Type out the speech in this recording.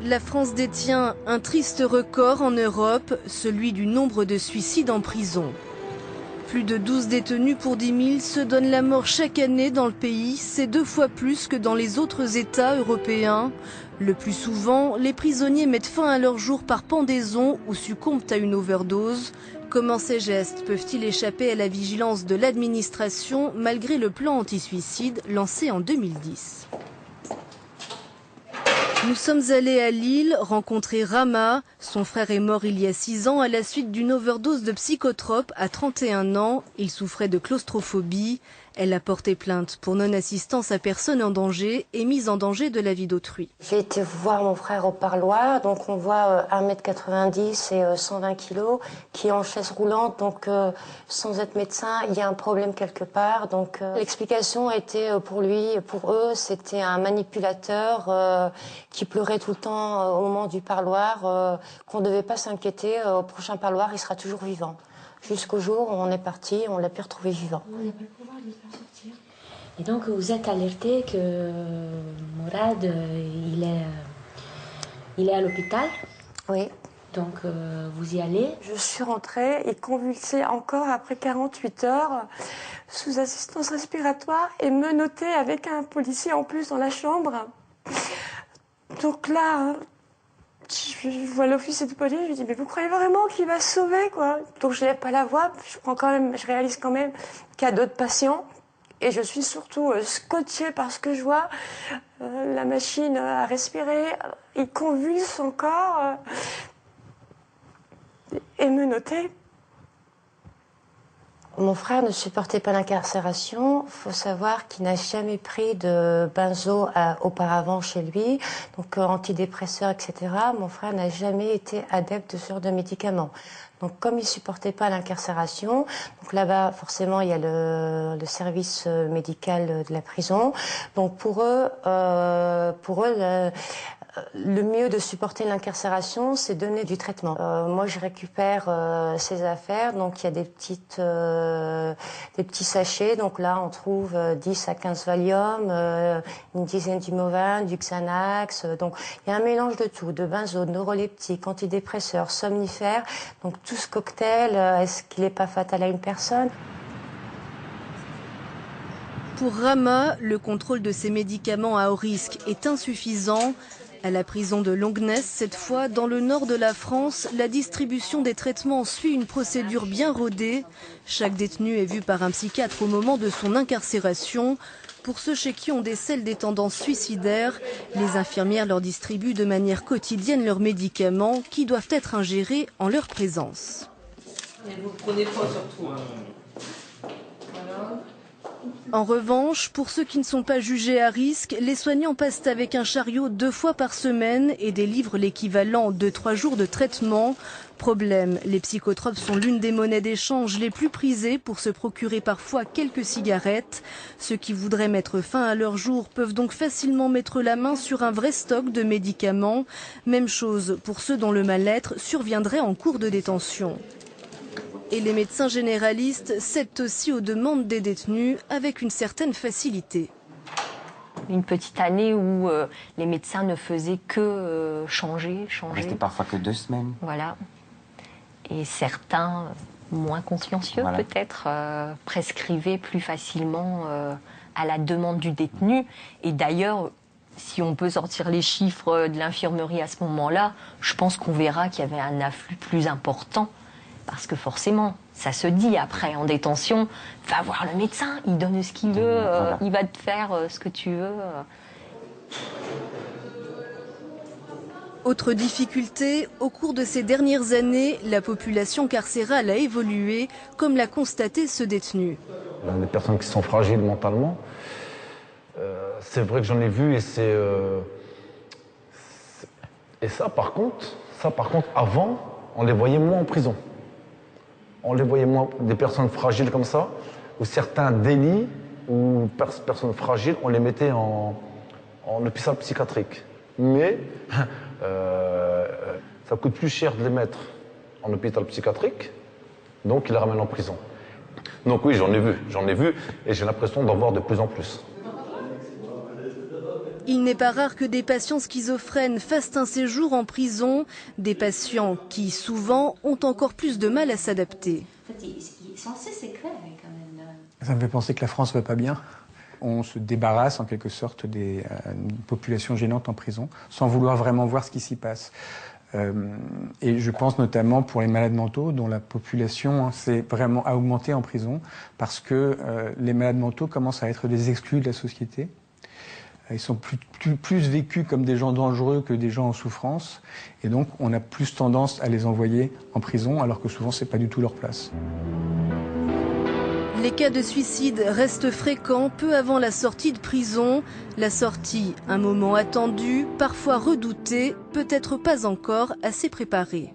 La France détient un triste record en Europe, celui du nombre de suicides en prison. Plus de 12 détenus pour 10 000 se donnent la mort chaque année dans le pays. C'est 2 fois plus que dans les autres États européens. Le plus souvent, les prisonniers mettent fin à leur jour par pendaison ou succombent à une overdose. Comment ces gestes peuvent-ils échapper à la vigilance de l'administration malgré le plan anti-suicide lancé en 2010 ? Nous sommes allés à Lille rencontrer Rama. Son frère est mort il y a 6 ans à la suite d'une overdose de psychotropes à 31 ans. Il souffrait de claustrophobie. Elle a porté plainte pour non-assistance à personne en danger et mise en danger de la vie d'autrui. J'ai été voir mon frère au parloir, donc on voit 1,90 m et 120 kg, qui est en chaise roulante, donc sans être médecin, il y a un problème quelque part. Donc l'explication était pour eux, c'était un manipulateur qui pleurait tout le temps au moment du parloir, qu'on ne devait pas s'inquiéter, au prochain parloir, il sera toujours vivant. Jusqu'au jour où on est parti, on l'a pu retrouver vivant. On n'a pas le pouvoir de le faire sortir. Et donc vous êtes alerté que Mourad, il est à l'hôpital. Oui. Donc vous y allez. Je suis rentrée et convulsée encore après 48 heures, sous assistance respiratoire et menottée avec un policier en plus dans la chambre. Donc là, je vois l'officier de police, je lui dis mais vous croyez vraiment qu'il va se sauver quoi? Donc je lève pas la voix, je réalise quand même qu'il y a d'autres patients et je suis surtout scotchée par ce que je vois. La machine à respirer, il convulse encore et menotté. Mon frère ne supportait pas l'incarcération. Il faut savoir qu'il n'a jamais pris de benzo auparavant chez lui, donc antidépresseurs, etc. Mon frère n'a jamais été adepte de médicaments. Donc comme il supportait pas l'incarcération, donc là-bas forcément il y a le service médical de la prison. Donc pour eux le mieux de supporter l'incarcération, c'est donner du traitement. Moi, je récupère ses affaires, donc il y a des petits sachets. Donc là, on trouve 10 à 15 Valium, une dizaine d'Imovane, du Xanax. Donc il y a un mélange de tout, de benzo, de neuroleptiques, antidépresseurs, somnifères. Donc tout ce cocktail, est-ce qu'il n'est pas fatal à une personne ? Pour Rama, le contrôle de ces médicaments à haut risque est insuffisant. À la prison de Longnes, cette fois, dans le nord de la France, la distribution des traitements suit une procédure bien rodée. Chaque détenu est vu par un psychiatre au moment de son incarcération. Pour ceux chez qui on décèle des tendances suicidaires, les infirmières leur distribuent de manière quotidienne leurs médicaments qui doivent être ingérés en leur présence. Et vous prenez quoi surtout? Voilà. En revanche, pour ceux qui ne sont pas jugés à risque, les soignants passent avec un chariot 2 fois par semaine et délivrent l'équivalent de 3 jours de traitement. Problème, les psychotropes sont l'une des monnaies d'échange les plus prisées pour se procurer parfois quelques cigarettes. Ceux qui voudraient mettre fin à leur jour peuvent donc facilement mettre la main sur un vrai stock de médicaments. Même chose pour ceux dont le mal-être surviendrait en cours de détention. Et les médecins généralistes cèdent aussi aux demandes des détenus avec une certaine facilité. Une petite année où les médecins ne faisaient que changer. Restait parfois que 2 semaines. Voilà. Et certains, moins consciencieux voilà. peut-être, prescrivaient plus facilement à la demande du détenu. Et d'ailleurs, si on peut sortir les chiffres de l'infirmerie à ce moment-là, je pense qu'on verra qu'il y avait un afflux plus important. Parce que forcément, ça se dit après en détention, va voir le médecin, il donne ce qu'il veut, voilà. Il va te faire ce que tu veux. Autre difficulté, au cours de ces dernières années, la population carcérale a évolué, comme l'a constaté ce détenu. Des personnes qui sont fragiles mentalement, c'est vrai que j'en ai vu et ça par contre, avant, on les voyait moins en prison. On les voyait moins, des personnes fragiles comme ça, ou certains délits, ou personnes fragiles, on les mettait en hôpital psychiatrique. Mais ça coûte plus cher de les mettre en hôpital psychiatrique, donc ils les ramènent en prison. Donc oui, j'en ai vu, et j'ai l'impression d'en voir de plus en plus. Il n'est pas rare que des patients schizophrènes fassent un séjour en prison, des patients qui, souvent, ont encore plus de mal à s'adapter. En fait, ils sont assez sécrets quand même. Ça me fait penser que la France va pas bien. On se débarrasse en quelque sorte des populations gênantes en prison, sans vouloir vraiment voir ce qui s'y passe. Et je pense notamment pour les malades mentaux, dont la population s'est vraiment augmentée en prison, parce que les malades mentaux commencent à être des exclus de la société. Ils sont plus vécus comme des gens dangereux que des gens en souffrance. Et donc, on a plus tendance à les envoyer en prison, alors que souvent, c'est pas du tout leur place. Les cas de suicide restent fréquents peu avant la sortie de prison. La sortie, un moment attendu, parfois redouté, peut-être pas encore assez préparé.